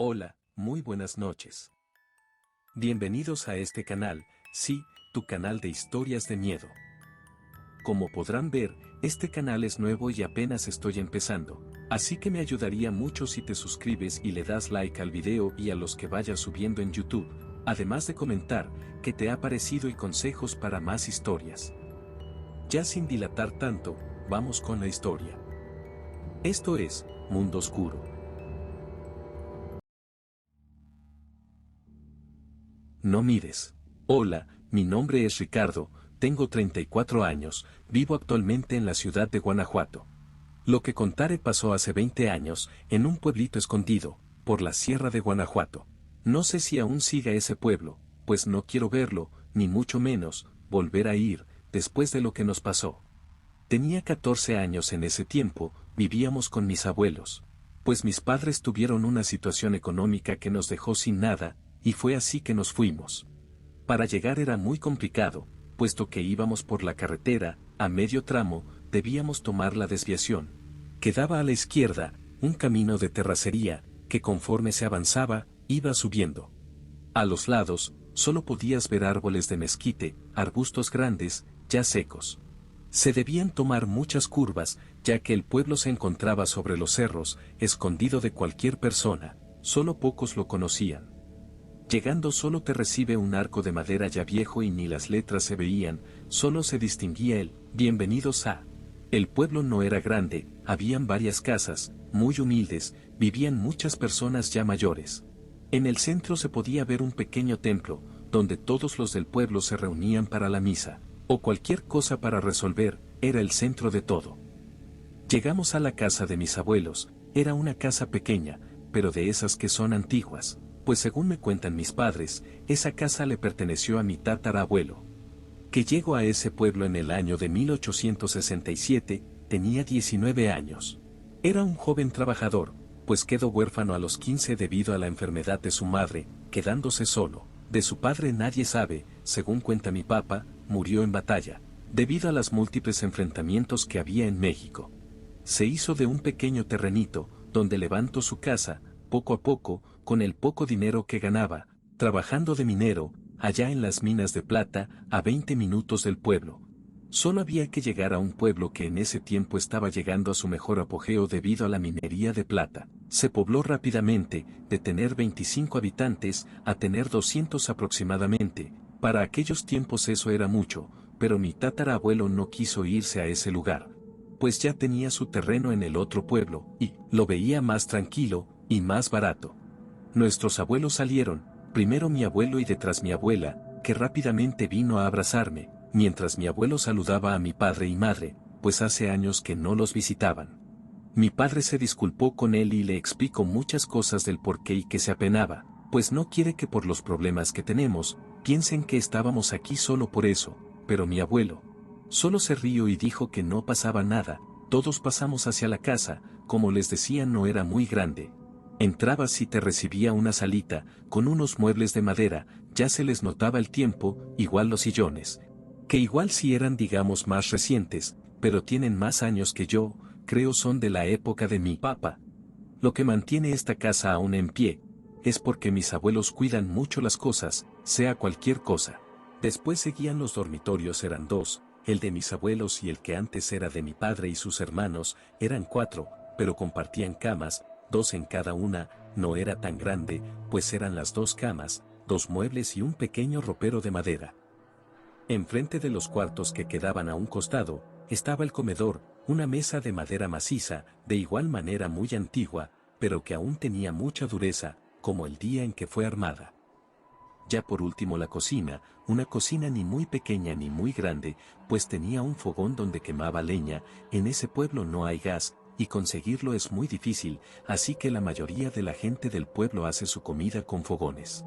Hola, muy buenas noches. Bienvenidos a este canal, sí, tu canal de historias de miedo. Como podrán ver, este canal es nuevo y apenas estoy empezando, así que me ayudaría mucho si te suscribes y le das like al video y a los que vaya subiendo en YouTube, además de comentar qué te ha parecido y consejos para más historias. Ya sin dilatar tanto, vamos con la historia. Esto es Mundo Oscuro. No mires. Hola, mi nombre es Ricardo, tengo 34 años, vivo actualmente en la ciudad de Guanajuato. Lo que contaré pasó hace 20 años, en un pueblito escondido, por la sierra de Guanajuato. No sé si aún siga ese pueblo, pues no quiero verlo, ni mucho menos, volver a ir, después de lo que nos pasó. Tenía 14 años en ese tiempo, vivíamos con mis abuelos. Pues mis padres tuvieron una situación económica que nos dejó sin nada, y fue así que nos fuimos. Para llegar era muy complicado, puesto que íbamos por la carretera, a medio tramo, debíamos tomar la desviación. Quedaba a la izquierda, un camino de terracería, que conforme se avanzaba, iba subiendo. A los lados, solo podías ver árboles de mezquite, arbustos grandes, ya secos. Se debían tomar muchas curvas, ya que el pueblo se encontraba sobre los cerros, escondido de cualquier persona, solo pocos lo conocían. Llegando solo te recibe un arco de madera ya viejo y ni las letras se veían, solo se distinguía el "Bienvenidos a". El pueblo no era grande, habían varias casas, muy humildes, vivían muchas personas ya mayores. En el centro se podía ver un pequeño templo, donde todos los del pueblo se reunían para la misa, o cualquier cosa para resolver, era el centro de todo. Llegamos a la casa de mis abuelos, era una casa pequeña, pero de esas que son antiguas, pues según me cuentan mis padres, esa casa le perteneció a mi tatarabuelo. Que llego a ese pueblo en el año de 1867, tenía 19 años. Era un joven trabajador, pues quedó huérfano a los 15 debido a la enfermedad de su madre, quedándose solo. De su padre nadie sabe, según cuenta mi papá, murió en batalla, debido a los múltiples enfrentamientos que había en México. Se hizo de un pequeño terrenito, donde levantó su casa, poco a poco, con el poco dinero que ganaba, trabajando de minero, allá en las minas de plata, a 20 minutos del pueblo. Solo había que llegar a un pueblo que en ese tiempo estaba llegando a su mejor apogeo debido a la minería de plata. Se pobló rápidamente, de tener 25 habitantes, a tener 200 aproximadamente. Para aquellos tiempos eso era mucho, pero mi tatarabuelo no quiso irse a ese lugar, pues ya tenía su terreno en el otro pueblo, y lo veía más tranquilo, y más barato. Nuestros abuelos salieron, primero mi abuelo y detrás mi abuela, que rápidamente vino a abrazarme, mientras mi abuelo saludaba a mi padre y madre, pues hace años que no los visitaban. Mi padre se disculpó con él y le explicó muchas cosas del porqué y que se apenaba, pues no quiere que por los problemas que tenemos, piensen que estábamos aquí solo por eso, pero mi abuelo solo se rió y dijo que no pasaba nada, todos pasamos hacia la casa, como les decía no era muy grande. Entrabas y te recibía una salita, con unos muebles de madera, ya se les notaba el tiempo, igual los sillones. Que igual si eran digamos más recientes, pero tienen más años que yo, creo son de la época de mi papá. Lo que mantiene esta casa aún en pie, es porque mis abuelos cuidan mucho las cosas, sea cualquier cosa. Después seguían los dormitorios eran dos, el de mis abuelos y el que antes era de mi padre y sus hermanos, eran cuatro, pero compartían camas, dos en cada una, no era tan grande, pues eran las dos camas, dos muebles y un pequeño ropero de madera. Enfrente de los cuartos que quedaban a un costado, estaba el comedor, una mesa de madera maciza, de igual manera muy antigua, pero que aún tenía mucha dureza, como el día en que fue armada. Ya por último la cocina, una cocina ni muy pequeña ni muy grande, pues tenía un fogón donde quemaba leña, en ese pueblo no hay gas, y conseguirlo es muy difícil, así que la mayoría de la gente del pueblo hace su comida con fogones.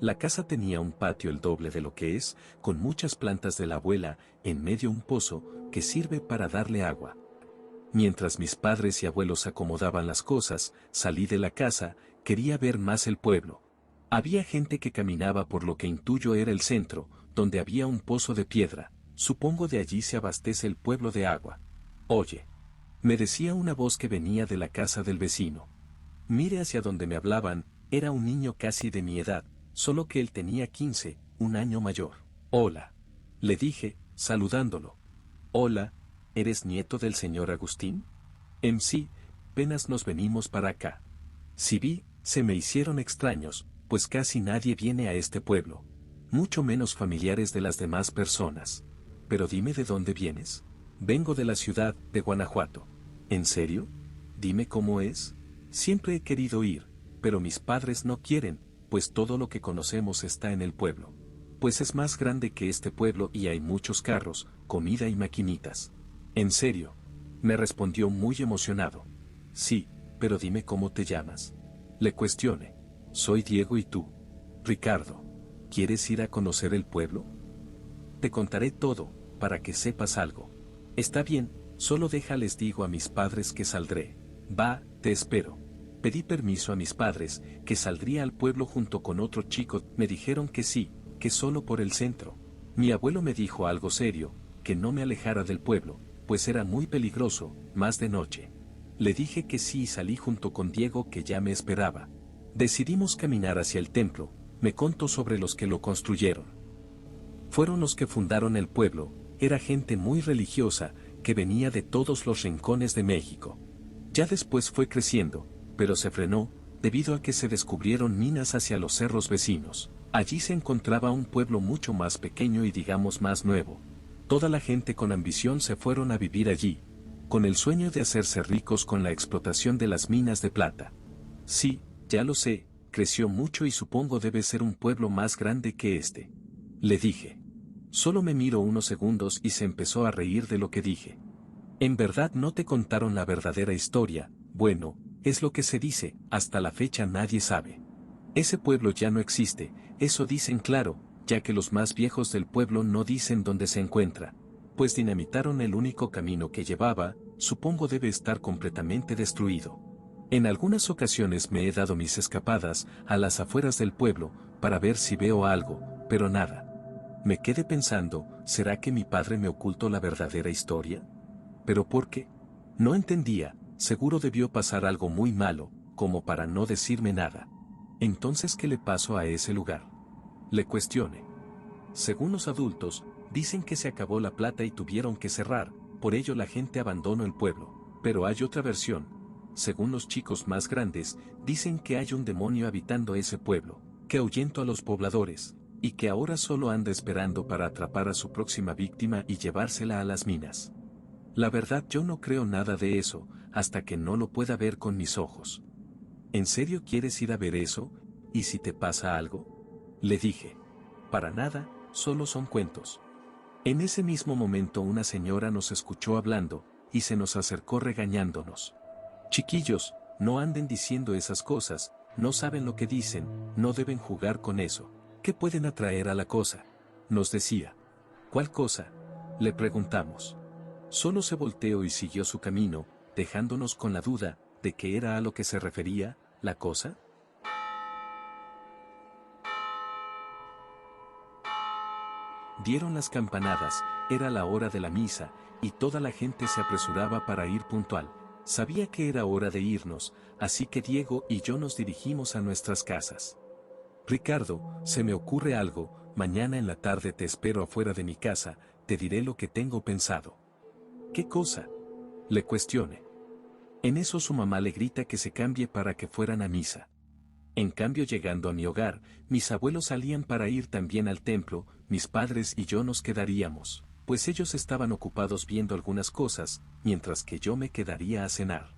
La casa tenía un patio el doble de lo que es, con muchas plantas de la abuela, en medio un pozo, que sirve para darle agua. Mientras mis padres y abuelos acomodaban las cosas, salí de la casa, quería ver más el pueblo. Había gente que caminaba por lo que intuyo era el centro, donde había un pozo de piedra, supongo de allí se abastece el pueblo de agua. Oye, me decía una voz que venía de la casa del vecino. Mire hacia donde me hablaban, era un niño casi de mi edad, solo que él tenía 15, un año mayor. Hola. Le dije, saludándolo. Hola, ¿eres nieto del señor Agustín? Sí, apenas nos venimos para acá. Si vi, se me hicieron extraños, pues casi nadie viene a este pueblo. Mucho menos familiares de las demás personas. Pero dime de dónde vienes. Vengo de la ciudad de Guanajuato. ¿En serio? Dime cómo es. Siempre he querido ir, pero mis padres no quieren, pues todo lo que conocemos está en el pueblo. Pues es más grande que este pueblo y hay muchos carros, comida y maquinitas. ¿En serio? Me respondió muy emocionado. Sí, pero dime cómo te llamas. Le cuestioné. Soy Diego y tú. Ricardo. ¿Quieres ir a conocer el pueblo? Te contaré todo, para que sepas algo. Está bien, solo déjales digo a mis padres que saldré. Va, te espero. Pedí permiso a mis padres, que saldría al pueblo junto con otro chico, me dijeron que sí, que solo por el centro. Mi abuelo me dijo algo serio, que no me alejara del pueblo, pues era muy peligroso, más de noche. Le dije que sí y salí junto con Diego que ya me esperaba. Decidimos caminar hacia el templo, me contó sobre los que lo construyeron. Fueron los que fundaron el pueblo, era gente muy religiosa, que venía de todos los rincones de México. Ya después fue creciendo, pero se frenó, debido a que se descubrieron minas hacia los cerros vecinos. Allí se encontraba un pueblo mucho más pequeño y digamos más nuevo. Toda la gente con ambición se fueron a vivir allí, con el sueño de hacerse ricos con la explotación de las minas de plata. Sí, ya lo sé, creció mucho y supongo debe ser un pueblo más grande que este. Le dije. Solo me miró unos segundos y se empezó a reír de lo que dije. En verdad no te contaron la verdadera historia, bueno, es lo que se dice, hasta la fecha nadie sabe. Ese pueblo ya no existe, eso dicen claro, ya que los más viejos del pueblo no dicen dónde se encuentra. Pues dinamitaron el único camino que llevaba, supongo debe estar completamente destruido. En algunas ocasiones me he dado mis escapadas a las afueras del pueblo, para ver si veo algo, pero nada. Me quedé pensando, ¿será que mi padre me ocultó la verdadera historia? ¿Pero por qué? No entendía, seguro debió pasar algo muy malo, como para no decirme nada. Entonces, ¿qué le pasó a ese lugar? Le cuestioné. Según los adultos, dicen que se acabó la plata y tuvieron que cerrar, por ello la gente abandonó el pueblo. Pero hay otra versión. Según los chicos más grandes, dicen que hay un demonio habitando ese pueblo, que ahuyentó a los pobladores, y que ahora solo anda esperando para atrapar a su próxima víctima y llevársela a las minas. La verdad yo no creo nada de eso, hasta que no lo pueda ver con mis ojos. ¿En serio quieres ir a ver eso? ¿Y si te pasa algo? Le dije. Para nada, solo son cuentos. En ese mismo momento una señora nos escuchó hablando, y se nos acercó regañándonos. Chiquillos, no anden diciendo esas cosas, no saben lo que dicen, no deben jugar con eso. ¿Qué pueden atraer a la cosa? Nos decía. ¿Cuál cosa? Le preguntamos. Solo se volteó y siguió su camino, dejándonos con la duda, de qué era a lo que se refería, la cosa. Dieron las campanadas, era la hora de la misa, y toda la gente se apresuraba para ir puntual. Sabía que era hora de irnos, así que Diego y yo nos dirigimos a nuestras casas. Ricardo, se me ocurre algo, mañana en la tarde te espero afuera de mi casa, te diré lo que tengo pensado. ¿Qué cosa? Le cuestioné. En eso su mamá le grita que se cambie para que fueran a misa. En cambio llegando a mi hogar, mis abuelos salían para ir también al templo, mis padres y yo nos quedaríamos, pues ellos estaban ocupados viendo algunas cosas, mientras que yo me quedaría a cenar.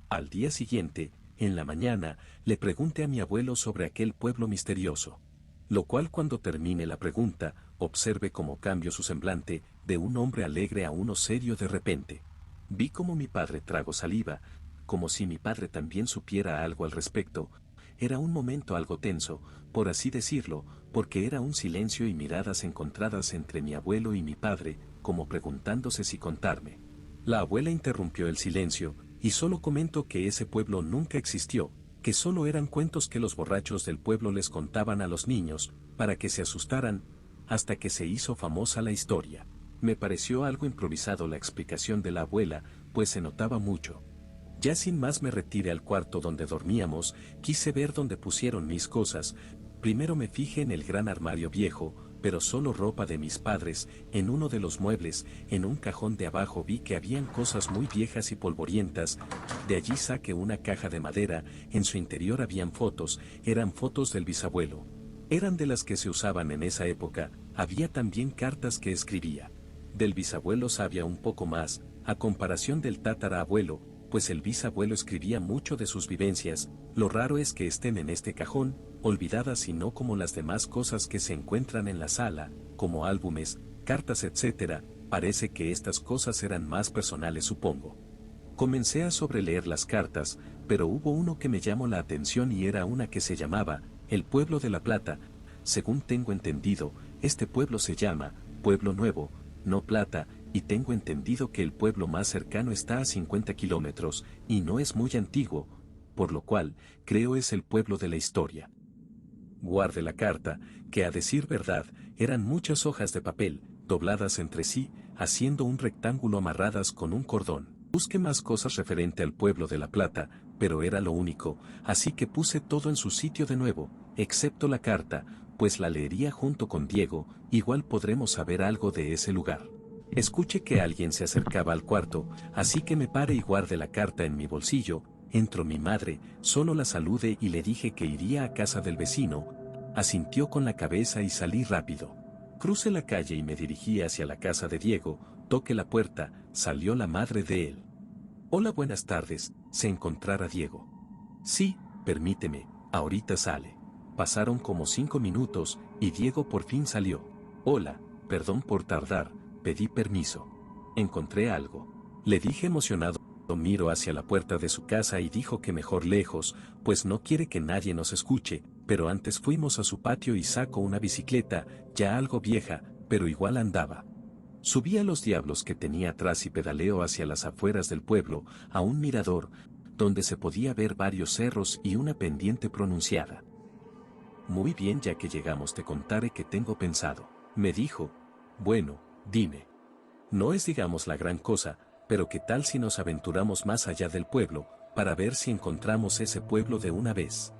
Al día siguiente, en la mañana, le pregunté a mi abuelo sobre aquel pueblo misterioso. Lo cual cuando termine la pregunta, observe cómo cambió su semblante, de un hombre alegre a uno serio de repente. Vi como mi padre tragó saliva, como si mi padre también supiera algo al respecto. Era un momento algo tenso, por así decirlo, porque era un silencio y miradas encontradas entre mi abuelo y mi padre, como preguntándose si contarme. La abuela interrumpió el silencio, y solo comentó que ese pueblo nunca existió, que solo eran cuentos que los borrachos del pueblo les contaban a los niños, para que se asustaran, hasta que se hizo famosa la historia. Me pareció algo improvisado la explicación de la abuela, pues se notaba mucho. Ya sin más me retiré al cuarto donde dormíamos, quise ver dónde pusieron mis cosas. Primero me fijé en el gran armario viejo, pero solo ropa de mis padres. En uno de los muebles, en un cajón de abajo vi que habían cosas muy viejas y polvorientas. De allí saqué una caja de madera, en su interior habían fotos, eran fotos del bisabuelo. Eran de las que se usaban en esa época, había también cartas que escribía. Del bisabuelo sabía un poco más, a comparación del tatarabuelo, pues el bisabuelo escribía mucho de sus vivencias. Lo raro es que estén en este cajón, olvidadas y no como las demás cosas que se encuentran en la sala, como álbumes, cartas, etc. Parece que estas cosas eran más personales, supongo. Comencé a sobreleer las cartas, pero hubo uno que me llamó la atención y era una que se llamaba El Pueblo de La Plata. Según tengo entendido, este pueblo se llama Pueblo Nuevo, no Plata, y tengo entendido que el pueblo más cercano está a 50 kilómetros, y no es muy antiguo, por lo cual, creo es el pueblo de la historia. Guardé la carta, que a decir verdad, eran muchas hojas de papel, dobladas entre sí, haciendo un rectángulo amarradas con un cordón. Busqué más cosas referente al pueblo de La Plata, pero era lo único, así que puse todo en su sitio de nuevo, excepto la carta, pues la leería junto con Diego, igual podremos saber algo de ese lugar. Escuché que alguien se acercaba al cuarto, así que me paré y guardé la carta en mi bolsillo. Entró mi madre, solo la saludé y le dije que iría a casa del vecino. Asintió con la cabeza y salí rápido. Crucé la calle y me dirigí hacia la casa de Diego. Toqué la puerta, salió la madre de él. Hola, buenas tardes, ¿se encontrará Diego? Sí, permíteme, ahorita sale. Pasaron como 5 minutos, y Diego por fin salió. Hola, perdón por tardar, pedí permiso. Encontré algo. Le dije emocionado. Miro hacia la puerta de su casa y dijo que mejor lejos, pues no quiere que nadie nos escuche, pero antes fuimos a su patio y sacó una bicicleta, ya algo vieja, pero igual andaba. Subí a los diablos que tenía atrás y pedaleó hacia las afueras del pueblo, a un mirador, donde se podía ver varios cerros y una pendiente pronunciada. Muy bien, ya que llegamos te contaré que tengo pensado, me dijo. Bueno, dime. No es digamos la gran cosa, pero ¿qué tal si nos aventuramos más allá del pueblo, para ver si encontramos ese pueblo de una vez?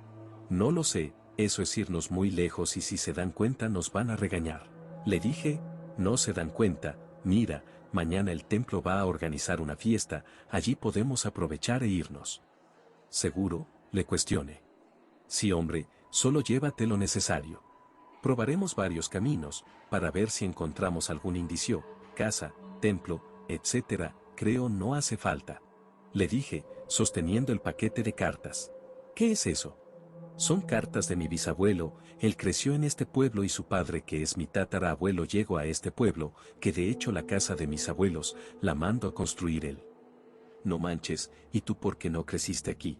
No lo sé, eso es irnos muy lejos y si se dan cuenta nos van a regañar. Le dije, no se dan cuenta, mira, mañana el templo va a organizar una fiesta, allí podemos aprovechar e irnos. ¿Seguro?, le cuestioné. Sí, hombre, solo llévate lo necesario. Probaremos varios caminos, para ver si encontramos algún indicio, casa, templo, etc. Creo no hace falta. Le dije, sosteniendo el paquete de cartas. ¿Qué es eso? Son cartas de mi bisabuelo, él creció en este pueblo y su padre, que es mi tatarabuelo, llegó a este pueblo, que de hecho la casa de mis abuelos, la mandó a construir él. No manches, ¿y tú por qué no creciste aquí?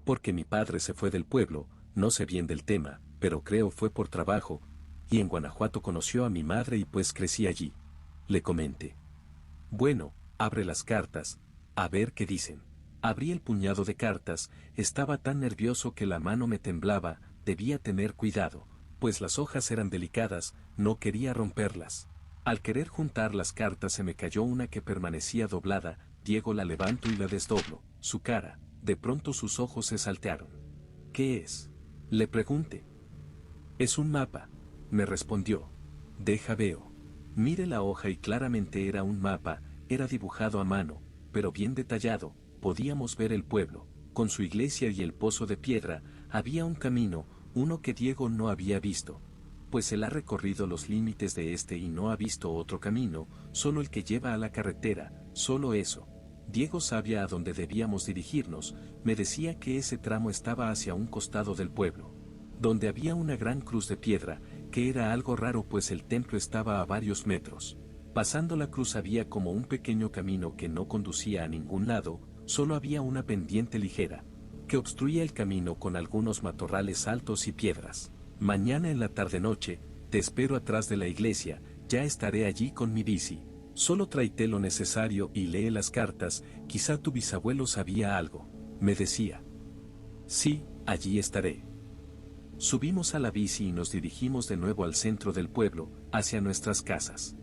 Porque mi padre se fue del pueblo, no sé bien del tema, pero creo fue por trabajo, y en Guanajuato conoció a mi madre y pues crecí allí. Le comenté. Bueno, abre las cartas, a ver qué dicen. Abrí el puñado de cartas, estaba tan nervioso que la mano me temblaba, debía tener cuidado, pues las hojas eran delicadas, no quería romperlas. Al querer juntar las cartas se me cayó una que permanecía doblada. Diego la levanto y la desdoblo, su cara, de pronto sus ojos se saltearon. ¿Qué es?, le pregunté. Es un mapa, me respondió. Deja veo. Mire la hoja y claramente era un mapa, era dibujado a mano, pero bien detallado, podíamos ver el pueblo, con su iglesia y el pozo de piedra. Había un camino, uno que Diego no había visto, pues él ha recorrido los límites de este y no ha visto otro camino, solo el que lleva a la carretera, solo eso. Diego sabía a dónde debíamos dirigirnos, me decía que ese tramo estaba hacia un costado del pueblo, donde había una gran cruz de piedra, que era algo raro pues el templo estaba a varios metros. Pasando la cruz había como un pequeño camino que no conducía a ningún lado, solo había una pendiente ligera, que obstruía el camino con algunos matorrales altos y piedras. Mañana en la tarde-noche, te espero atrás de la iglesia, ya estaré allí con mi bici. Solo tráete lo necesario y lee las cartas, quizá tu bisabuelo sabía algo, me decía. Sí, allí estaré. Subimos a la bici y nos dirigimos de nuevo al centro del pueblo, hacia nuestras casas.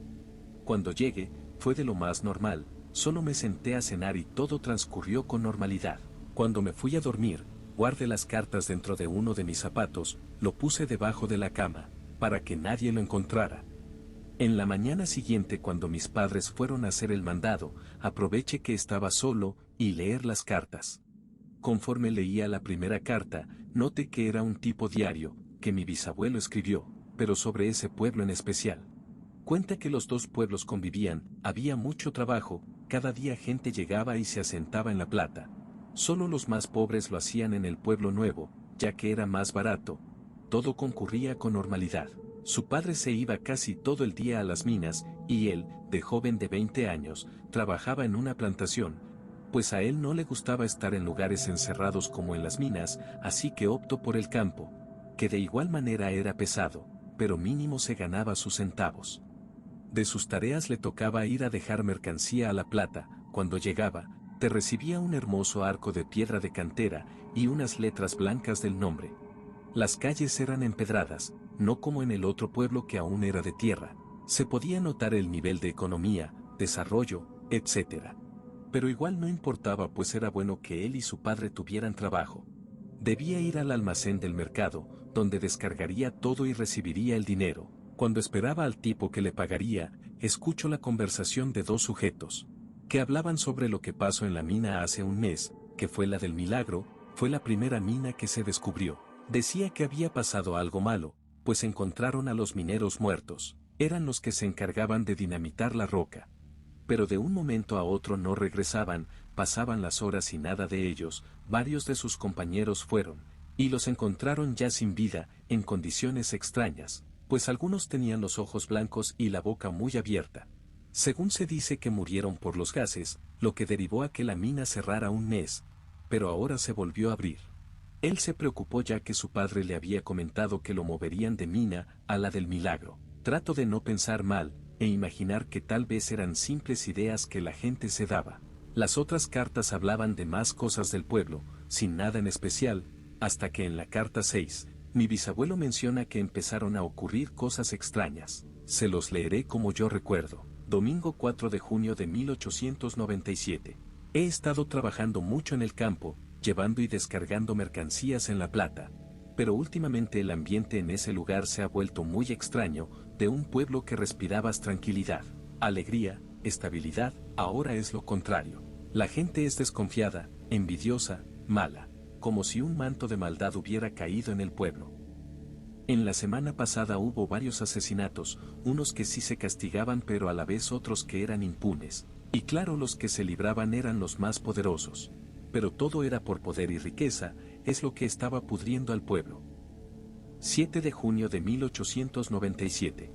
Cuando llegué, fue de lo más normal, Solo me senté a cenar y todo transcurrió con normalidad. Cuando me fui a dormir, guardé las cartas dentro de uno de mis zapatos, lo puse debajo de la cama, para que nadie lo encontrara. En la mañana siguiente, cuando mis padres fueron a hacer el mandado, aproveché que estaba solo y leer las cartas. Conforme leía la primera carta, noté que era un tipo diario, que mi bisabuelo escribió, pero sobre ese pueblo en especial. Cuenta que los dos pueblos convivían, había mucho trabajo, cada día gente llegaba y se asentaba en La Plata. Solo los más pobres lo hacían en el pueblo nuevo, ya que era más barato. Todo concurría con normalidad. Su padre se iba casi todo el día a las minas, y él, de joven de 20 años, trabajaba en una plantación, pues a él no le gustaba estar en lugares encerrados como en las minas, así que optó por el campo, que de igual manera era pesado, pero mínimo se ganaba sus centavos. De sus tareas le tocaba ir a dejar mercancía a La Plata. Cuando llegaba, te recibía un hermoso arco de piedra de cantera y unas letras blancas del nombre. Las calles eran empedradas, no como en el otro pueblo que aún era de tierra. Se podía notar el nivel de economía, desarrollo, etc. Pero igual no importaba, pues era bueno que él y su padre tuvieran trabajo. Debía ir al almacén del mercado, donde descargaría todo y recibiría el dinero. Cuando esperaba al tipo que le pagaría, escucho la conversación de dos sujetos, que hablaban sobre lo que pasó en la mina hace un mes, que fue la del Milagro, fue la primera mina que se descubrió. Decía que había pasado algo malo, pues encontraron a los mineros muertos, eran los que se encargaban de dinamitar la roca. Pero de un momento a otro no regresaban, pasaban las horas y nada de ellos. Varios de sus compañeros fueron, y los encontraron ya sin vida, en condiciones extrañas, pues algunos tenían los ojos blancos y la boca muy abierta. Según se dice que murieron por los gases, lo que derivó a que la mina cerrara un mes, pero ahora se volvió a abrir. Él se preocupó ya que su padre le había comentado que lo moverían de mina a la del Milagro. Trato de no pensar mal, e imaginar que tal vez eran simples ideas que la gente se daba. Las otras cartas hablaban de más cosas del pueblo, sin nada en especial, hasta que en la carta 6, mi bisabuelo menciona que empezaron a ocurrir cosas extrañas. Se los leeré como yo recuerdo. Domingo 4 de junio de 1897. He estado trabajando mucho en el campo, llevando y descargando mercancías en La Plata. Pero últimamente el ambiente en ese lugar se ha vuelto muy extraño, de un pueblo que respirabas tranquilidad, alegría, estabilidad, ahora es lo contrario. La gente es desconfiada, envidiosa, mala, como si un manto de maldad hubiera caído en el pueblo. En la semana pasada hubo varios asesinatos, unos que sí se castigaban pero a la vez otros que eran impunes, y claro, los que se libraban eran los más poderosos. Pero todo era por poder y riqueza, es lo que estaba pudriendo al pueblo. 7 de junio de 1897.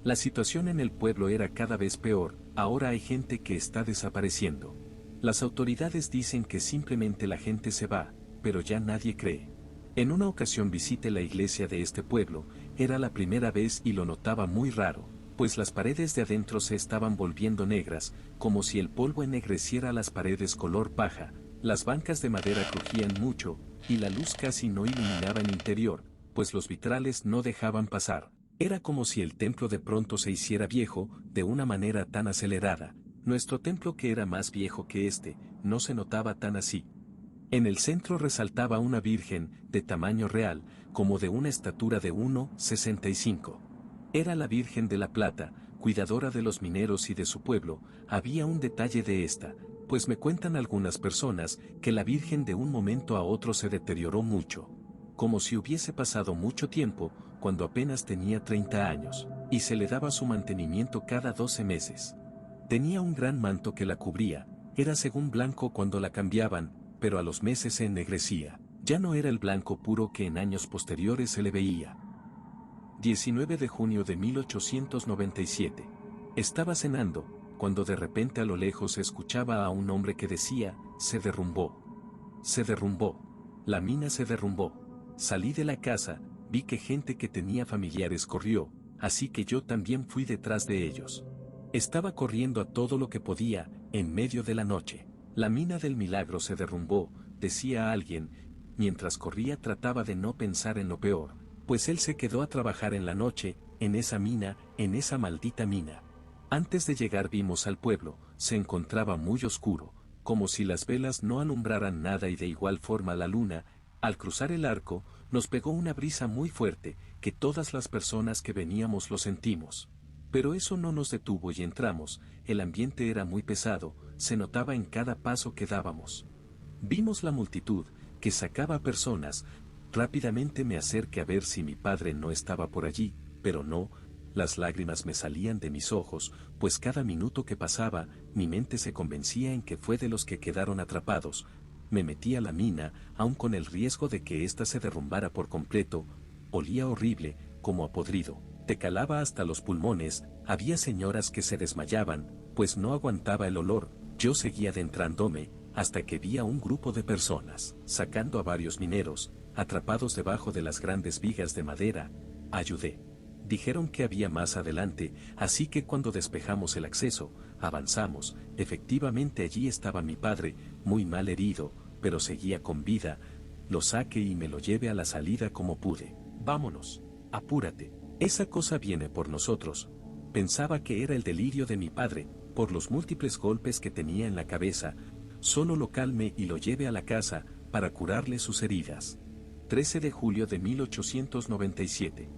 La situación en el pueblo era cada vez peor, ahora hay gente que está desapareciendo. Las autoridades dicen que simplemente la gente se va, pero ya nadie cree. En una ocasión visité la iglesia de este pueblo, era la primera vez y lo notaba muy raro, pues las paredes de adentro se estaban volviendo negras, como si el polvo ennegreciera las paredes color paja. Las bancas de madera crujían mucho, y la luz casi no iluminaba el interior, pues los vitrales no dejaban pasar. Era como si el templo de pronto se hiciera viejo, de una manera tan acelerada. Nuestro templo, que era más viejo que este, no se notaba tan así. En el centro resaltaba una virgen, de tamaño real, como de una estatura de 1,65. Era la Virgen de la Plata, cuidadora de los mineros y de su pueblo. Había un detalle de esta, pues me cuentan algunas personas que la Virgen de un momento a otro se deterioró mucho, como si hubiese pasado mucho tiempo, cuando apenas tenía 30 años, y se le daba su mantenimiento cada 12 meses. Tenía un gran manto que la cubría, era según blanco cuando la cambiaban, pero a los meses se ennegrecía, ya no era el blanco puro que en años posteriores se le veía. 19 de junio de 1897. Estaba cenando, cuando de repente a lo lejos se escuchaba a un hombre que decía, se derrumbó. Se derrumbó. La mina se derrumbó. Salí de la casa, vi que gente que tenía familiares corrió, así que yo también fui detrás de ellos. Estaba corriendo a todo lo que podía, en medio de la noche. La mina del Milagro se derrumbó, decía alguien, mientras corría trataba de no pensar en lo peor, pues él se quedó a trabajar en la noche, en esa mina, en esa maldita mina. Antes de llegar vimos al pueblo, se encontraba muy oscuro, como si las velas no alumbraran nada y de igual forma la luna. Al cruzar el arco, nos pegó una brisa muy fuerte, que todas las personas que veníamos lo sentimos. Pero eso no nos detuvo y entramos, el ambiente era muy pesado, se notaba en cada paso que dábamos. Vimos la multitud, que sacaba personas. Rápidamente me acerqué a ver si mi padre no estaba por allí, pero no. Las lágrimas me salían de mis ojos, pues cada minuto que pasaba, mi mente se convencía en que fue de los que quedaron atrapados. Me metí a la mina, aun con el riesgo de que ésta se derrumbara por completo. Olía horrible, como a podrido. Te calaba hasta los pulmones. Había señoras que se desmayaban, pues no aguantaba el olor. Yo seguía adentrándome, hasta que vi a un grupo de personas, sacando a varios mineros, atrapados debajo de las grandes vigas de madera. Ayudé. Dijeron que había más adelante, así que cuando despejamos el acceso, avanzamos. Efectivamente allí estaba mi padre, muy mal herido, pero seguía con vida. Lo saqué y me lo llevé a la salida como pude. Vámonos, apúrate, esa cosa viene por nosotros. Pensaba que era el delirio de mi padre, por los múltiples golpes que tenía en la cabeza. Solo lo calmé y lo llevé a la casa, para curarle sus heridas. 13 de julio de 1897.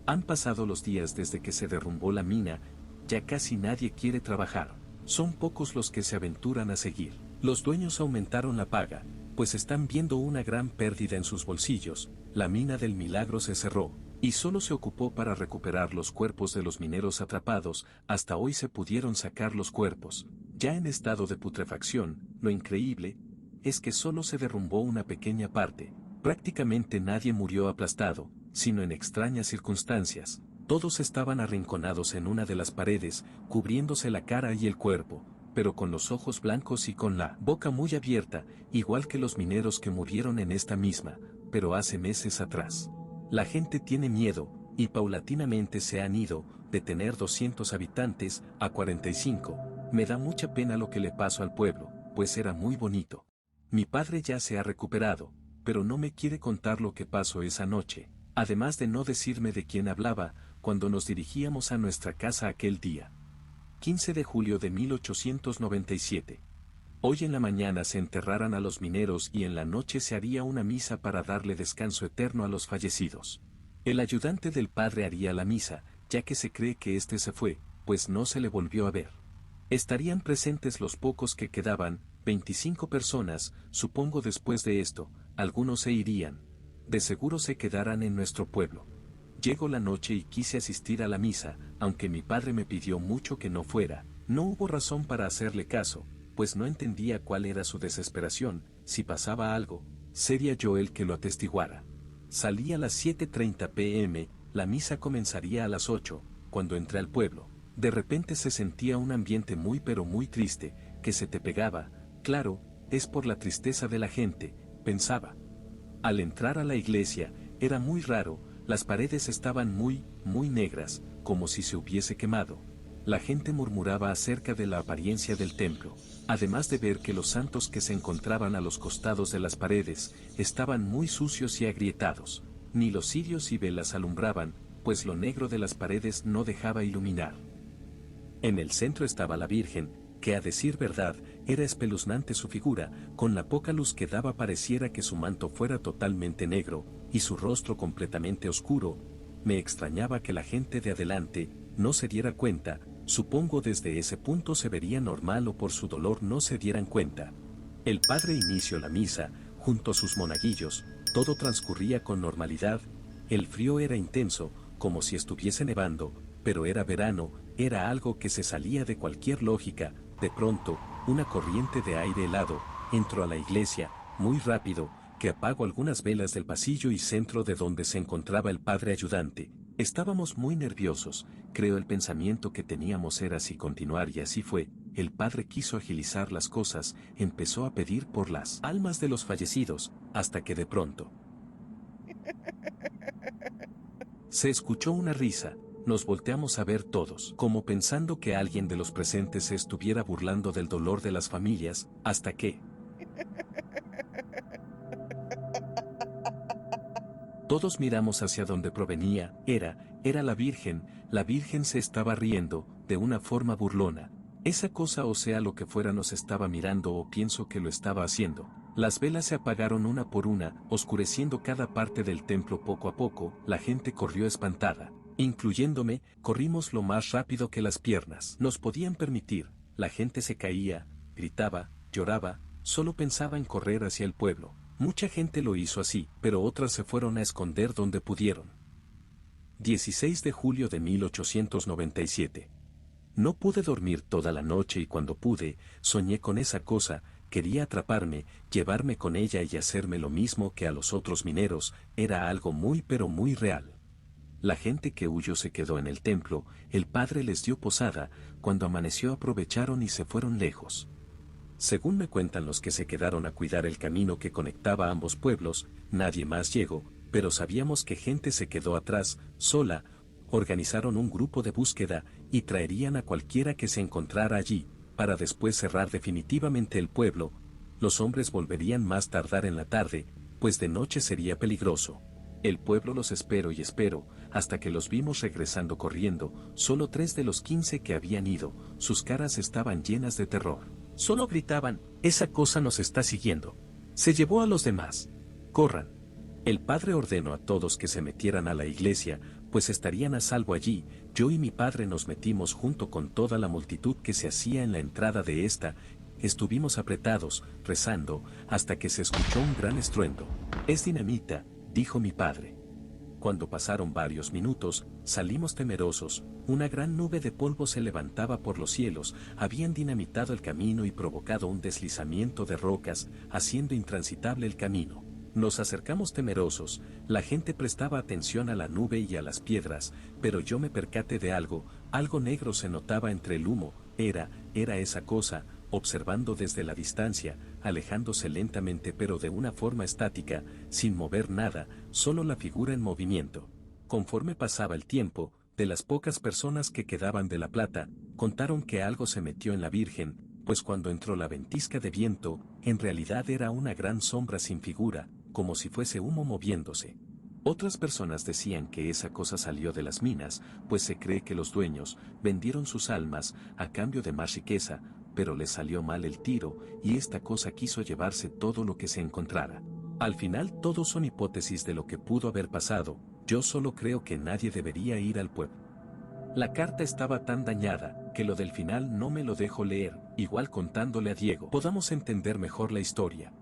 Han pasado los días desde que se derrumbó la mina, ya casi nadie quiere trabajar. Son pocos los que se aventuran a seguir. Los dueños aumentaron la paga, pues están viendo una gran pérdida en sus bolsillos. La mina del Milagro se cerró, y solo se ocupó para recuperar los cuerpos de los mineros atrapados. Hasta hoy se pudieron sacar los cuerpos, ya en estado de putrefacción. Lo increíble es que solo se derrumbó una pequeña parte. Prácticamente nadie murió aplastado, sino en extrañas circunstancias. Todos estaban arrinconados en una de las paredes, cubriéndose la cara y el cuerpo, pero con los ojos blancos y con la boca muy abierta, igual que los mineros que murieron en esta misma, pero hace meses atrás. La gente tiene miedo, y paulatinamente se han ido, de tener 200 habitantes, a 45. Me da mucha pena lo que le pasó al pueblo, pues era muy bonito. Mi padre ya se ha recuperado, pero no me quiere contar lo que pasó esa noche, además de no decirme de quién hablaba, cuando nos dirigíamos a nuestra casa aquel día. 15 de julio de 1897. Hoy en la mañana se enterraran a los mineros y en la noche se haría una misa para darle descanso eterno a los fallecidos. El ayudante del padre haría la misa, ya que se cree que éste se fue, pues no se le volvió a ver. Estarían presentes los pocos que quedaban, 25 personas. Supongo después de esto, algunos se irían. De seguro se quedarán en nuestro pueblo. Llegó la noche y quise asistir a la misa, aunque mi padre me pidió mucho que no fuera. No hubo razón para hacerle caso, pues no entendía cuál era su desesperación. Si pasaba algo, sería yo el que lo atestiguara. Salí a las 7:30 p.m., la misa comenzaría a las 8, cuando entré al pueblo. De repente se sentía un ambiente muy pero muy triste, que se te pegaba. Claro, es por la tristeza de la gente, pensaba. Al entrar a la iglesia, era muy raro, las paredes estaban muy negras, como si se hubiese quemado. La gente murmuraba acerca de la apariencia del templo, además de ver que los santos que se encontraban a los costados de las paredes, estaban muy sucios y agrietados. Ni los cirios y velas alumbraban, pues lo negro de las paredes no dejaba iluminar. En el centro estaba la Virgen, que a decir verdad, era espeluznante su figura, con la poca luz que daba pareciera que su manto fuera totalmente negro, y su rostro completamente oscuro. Me extrañaba que la gente de adelante no se diera cuenta, supongo desde ese punto se vería normal o por su dolor no se dieran cuenta. El padre inició la misa, junto a sus monaguillos, todo transcurría con normalidad. El frío era intenso, como si estuviese nevando, pero era verano, era algo que se salía de cualquier lógica. De pronto, una corriente de aire helado entró a la iglesia, muy rápido, que apagó algunas velas del pasillo y centro de donde se encontraba el padre ayudante. Estábamos muy nerviosos, creo el pensamiento que teníamos era si continuar y así fue. El padre quiso agilizar las cosas, empezó a pedir por las almas de los fallecidos, hasta que de pronto se escuchó una risa. Nos volteamos a ver todos, como pensando que alguien de los presentes se estuviera burlando del dolor de las familias, hasta que todos miramos hacia donde provenía. Era la Virgen se estaba riendo, de una forma burlona. Esa cosa o sea lo que fuera nos estaba mirando o pienso que lo estaba haciendo. Las velas se apagaron una por una, oscureciendo cada parte del templo poco a poco, la gente corrió espantada. Incluyéndome, corrimos lo más rápido que las piernas nos podían permitir. La gente se caía, gritaba, lloraba, solo pensaba en correr hacia el pueblo. Mucha gente lo hizo así, pero otras se fueron a esconder donde pudieron. 16 de julio de 1897. No pude dormir toda la noche y cuando pude, soñé con esa cosa, quería atraparme, llevarme con ella y hacerme lo mismo que a los otros mineros, era algo muy pero muy real. La gente que huyó se quedó en el templo, el padre les dio posada, cuando amaneció aprovecharon y se fueron lejos. Según me cuentan los que se quedaron a cuidar el camino que conectaba ambos pueblos, nadie más llegó, pero sabíamos que gente se quedó atrás, sola, organizaron un grupo de búsqueda y traerían a cualquiera que se encontrara allí, para después cerrar definitivamente el pueblo. Los hombres volverían más tardar en la tarde, pues de noche sería peligroso. El pueblo los esperó y esperó, hasta que los vimos regresando corriendo, solo 3 de los 15 que habían ido, sus caras estaban llenas de terror. Solo gritaban, esa cosa nos está siguiendo. Se llevó a los demás. Corran. El padre ordenó a todos que se metieran a la iglesia, pues estarían a salvo allí. Yo y mi padre nos metimos junto con toda la multitud que se hacía en la entrada de esta. Estuvimos apretados, rezando, hasta que se escuchó un gran estruendo. Es dinamita, dijo mi padre. Cuando pasaron varios minutos, salimos temerosos, una gran nube de polvo se levantaba por los cielos, habían dinamitado el camino y provocado un deslizamiento de rocas, haciendo intransitable el camino. Nos acercamos temerosos, la gente prestaba atención a la nube y a las piedras, pero yo me percaté de algo negro se notaba entre el humo, era esa cosa, observando desde la distancia, alejándose lentamente pero de una forma estática, sin mover nada, solo la figura en movimiento. Conforme pasaba el tiempo, de las pocas personas que quedaban de La Plata, contaron que algo se metió en la Virgen, pues cuando entró la ventisca de viento, en realidad era una gran sombra sin figura, como si fuese humo moviéndose. Otras personas decían que esa cosa salió de las minas, pues se cree que los dueños vendieron sus almas a cambio de más riqueza, pero les salió mal el tiro y esta cosa quiso llevarse todo lo que se encontrara. Al final todos son hipótesis de lo que pudo haber pasado, yo solo creo que nadie debería ir al pueblo. La carta estaba tan dañada, que lo del final no me lo dejo leer, igual contándole a Diego podamos entender mejor la historia.